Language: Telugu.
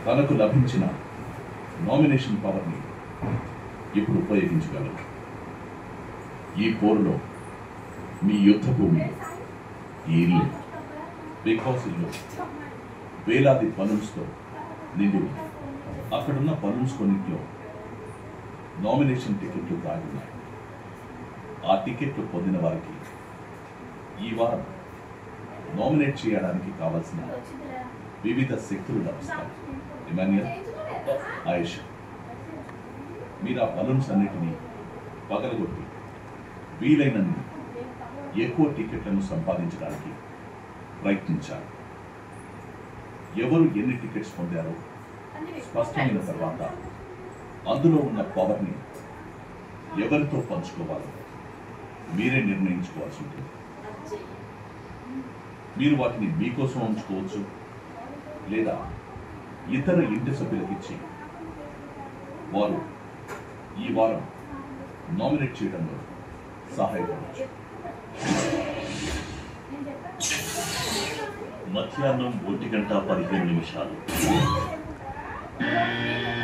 తనకు లభించిన నామినేషన్ పవర్ని ఇప్పుడు ఉపయోగించగలరు. ఈ పోరులో మీ యుద్ధ భూమి ఈ ఇల్లు, బిగ్ బాస్ ఇల్లు వేలాది బలూన్స్తో నిండి ఉంది. అక్కడున్న బలూన్స్ కొన్నింటిలో నామినేషన్ టికెట్లు దాగి ఉన్నాయి. ఆ టికెట్లు పొందిన వారికి ఈ వారం నామినేట్ చేయడానికి కావాల్సిన వివిధ శక్తులు లభిస్తాయి. ఇమాన్యుయల్, ఆయేషా, మీరు ఆ బలూన్స్ అన్నిటినీ పగలగొట్టి వీలైనన్ని ఎక్కువ టికెట్లను సంపాదించడానికి ప్రయత్నించారు. ఎవరు ఎన్ని టికెట్స్ పొందారో స్పష్టమైన తర్వాత అందులో ఉన్న పవర్ని ఎవరితో పంచుకోవాలో మీరే నిర్ణయించుకోవాల్సి ఉంటుంది. మీరు వాటిని మీకోసం ఉంచుకోవచ్చు, లేదా ఇతర ఇంటి సభ్యులకు ఇచ్చి వారు ఈ వారం నామినేట్ చేయడంలో సహాయపడవచ్చు. మధ్యాహ్నం 1:15